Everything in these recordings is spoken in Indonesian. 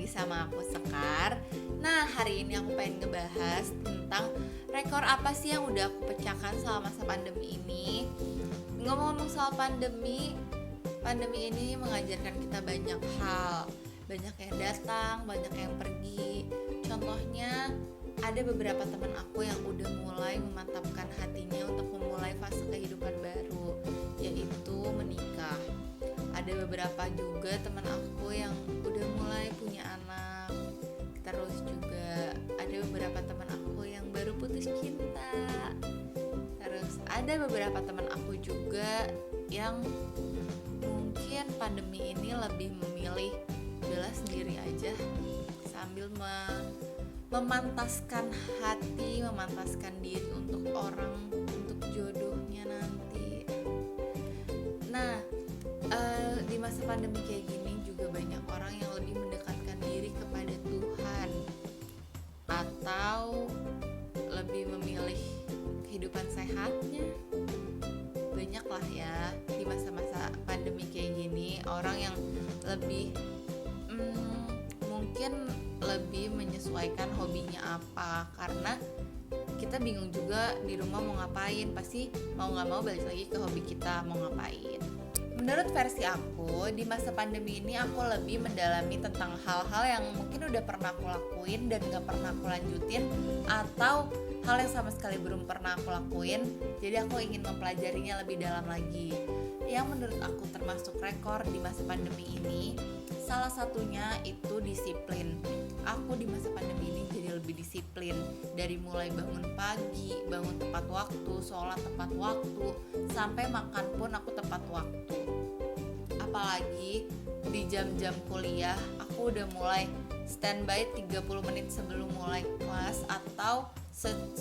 lagi sama aku Sekar. Nah, hari ini aku pengen ngebahas tentang rekor apa sih yang udah aku pecahkan selama masa pandemi ini. Ngomong-ngomong soal pandemi ini mengajarkan kita banyak hal. Banyak yang datang, banyak yang pergi. Contohnya, ada beberapa teman aku yang udah mulai memantapkan hatinya untuk memulai fase kehidupan baru, yaitu menikah. Ada beberapa juga teman aku yang udah mulai punya anak. Terus juga ada beberapa teman aku yang baru putus cinta. Terus ada beberapa teman aku juga yang mungkin pandemi ini lebih memilih bela sendiri aja sambil memantaskan hati, memantaskan diri untuk orang, untuk jodohnya nanti. Nah, di masa pandemi kayak gini juga banyak orang yang lebih mendekatkan diri kepada Tuhan atau lebih memilih kehidupan sehatnya. Banyak lah ya di masa-masa pandemi kayak gini orang yang lebih mungkin lebih menyesuaikan hobinya apa, karena kita bingung juga di rumah mau ngapain, pasti mau gak mau balik lagi ke hobi kita mau ngapain. Menurut versi aku, di masa pandemi ini aku lebih mendalami tentang hal-hal yang mungkin udah pernah aku lakuin dan gak pernah aku lanjutin, atau hal yang sama sekali belum pernah aku lakuin, jadi aku ingin mempelajarinya lebih dalam lagi. Yang menurut aku termasuk rekor di masa pandemi ini, salah satunya itu disiplin. Aku di masa pandemi ini jadi lebih disiplin, dari mulai bangun pagi, bangun tepat waktu, sholat tepat waktu, sampai makan pun aku tepat waktu. Apalagi di jam-jam kuliah, aku udah mulai standby 30 menit sebelum mulai kelas, atau 1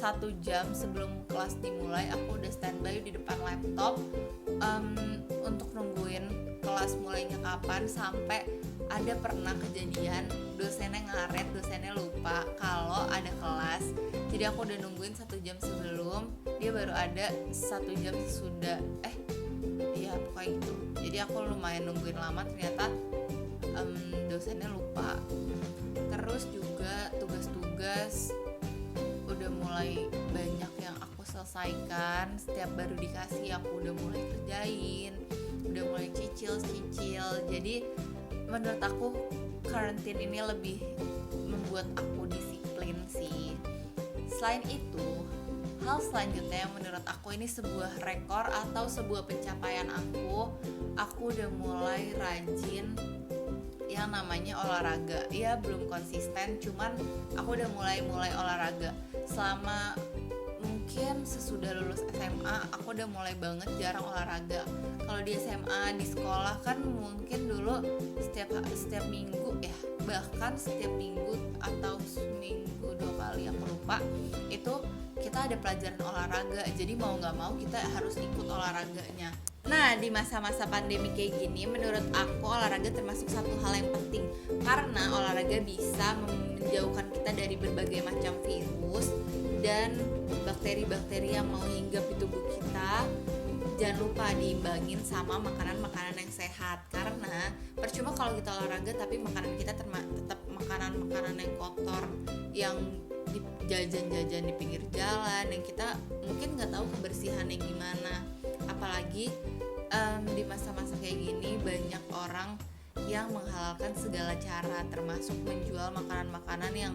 jam sebelum kelas dimulai aku udah standby di depan laptop untuk nungguin kelas mulainya kapan. Sampai ada pernah kejadian dosennya ngaret, dosennya lupa kalau ada kelas, jadi aku udah nungguin 1 jam sebelum, dia baru ada 1 jam sesudah. Iya pokoknya gitu. Jadi aku lumayan nungguin lama, ternyata dosennya lupa. Terus juga tugas-tugas udah mulai banyak yang aku selesaikan. Setiap baru dikasih aku udah mulai kerjain, udah mulai cicil. Jadi menurut aku karantin ini lebih membuat aku disiplin sih. Selain itu, hal selanjutnya yang menurut aku ini sebuah rekor atau sebuah pencapaian aku udah mulai rajin yang namanya olahraga. Ya belum konsisten, cuman aku udah mulai olahraga. Selama mungkin sesudah lulus SMA, aku udah mulai banget jarang olahraga. Kalau di SMA, di sekolah kan mungkin dulu setiap minggu ya, bahkan setiap minggu atau seminggu 2 kali, aku lupa, itu kita ada pelajaran olahraga. Jadi mau gak mau kita harus ikut olahraganya. Nah, di masa-masa pandemi kayak gini, menurut aku olahraga termasuk satu hal yang penting, karena olahraga bisa menjauhkan kita dari berbagai macam virus dan bakteri-bakteri yang mau hinggap di tubuh kita. Jangan lupa diimbangin sama makanan-makanan yang sehat, karena percuma kalau kita olahraga tapi makanan kita tetap makanan-makanan yang kotor, yang jajan-jajan di pinggir jalan, yang kita mungkin nggak tahu kebersihannya gimana. Apalagi di masa-masa kayak gini banyak orang yang menghalalkan segala cara, termasuk menjual makanan-makanan yang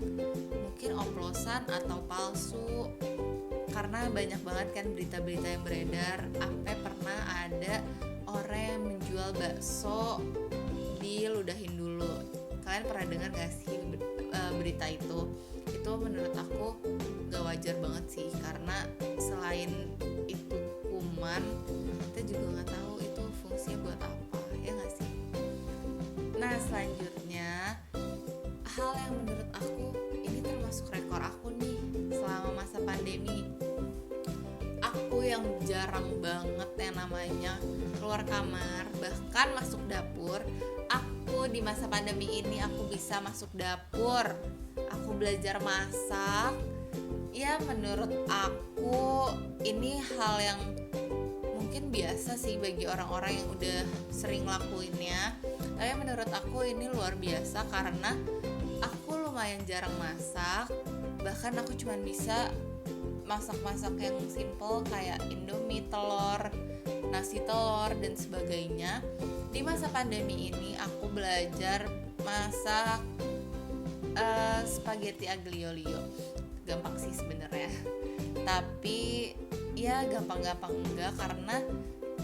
mungkin oplosan atau palsu. Karena banyak banget kan berita-berita yang beredar, sampai pernah ada orang yang menjual bakso diludahin dulu. Kalian pernah dengar gak sih berita itu? Itu menurut aku gak wajar banget sih, karena selain itu kuman, kita juga gak tahu itu fungsinya buat apa, ya gak sih? Nah, selanjutnya hal yang menurut aku ini termasuk rekor aku nih selama masa pandemi. Aku yang jarang banget yang namanya keluar kamar, bahkan masuk dapur. Aku di masa pandemi ini aku bisa masuk dapur, aku belajar masak. Ya menurut aku ini hal yang mungkin biasa sih bagi orang-orang yang udah sering lakuinnya. Tapi menurut aku ini luar biasa karena aku lumayan jarang masak. Bahkan aku cuma bisa masak-masak yang simple kayak indomie, telur, nasi telur dan sebagainya. Di masa pandemi ini aku belajar masak spaghetti aglio olio. Gampang sih sebenarnya, tapi ya gampang-gampang enggak karena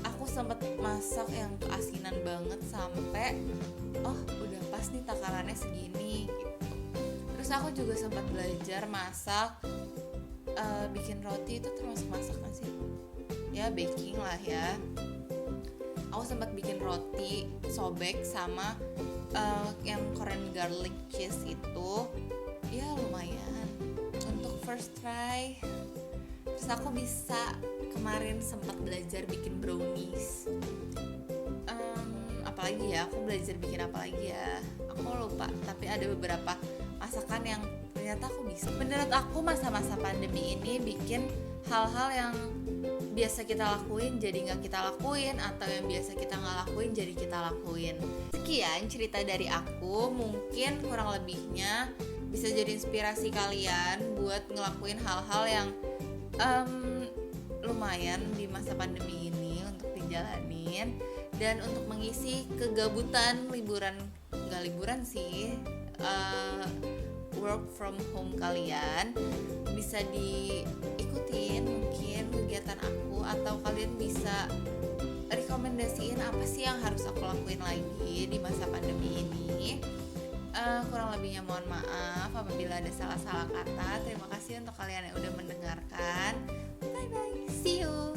aku sempat masak yang keasinan banget sampai udah pas nih takarannya segini gitu. Terus aku juga sempat belajar masak bikin roti. Itu termasuk masak kan sih? Ya baking lah ya. Aku sempat bikin roti sobek sama yang Korean garlic cheese itu ya lumayan untuk first try. Terus aku bisa kemarin sempat belajar bikin brownies. Apalagi ya, aku belajar bikin apa lagi ya, aku lupa, tapi ada beberapa masakan yang ternyata aku bisa. Menurut aku masa-masa pandemi ini bikin hal-hal yang biasa kita lakuin jadi nggak kita lakuin, atau yang biasa kita nggak lakuin jadi kita lakuin. Sekian cerita dari aku, mungkin kurang lebihnya bisa jadi inspirasi kalian buat ngelakuin hal-hal yang lumayan di masa pandemi ini untuk dijalanin dan untuk mengisi kegabutan nggak liburan sih, work from home kalian. Bisa diikutin mungkin kegiatan aku, atau kalian bisa rekomendasiin apa sih yang harus aku lakuin lagi di masa pandemi ini. Kurang lebihnya mohon maaf apabila ada salah-salah kata. Terima kasih untuk kalian yang udah mendengarkan. Bye bye, see you.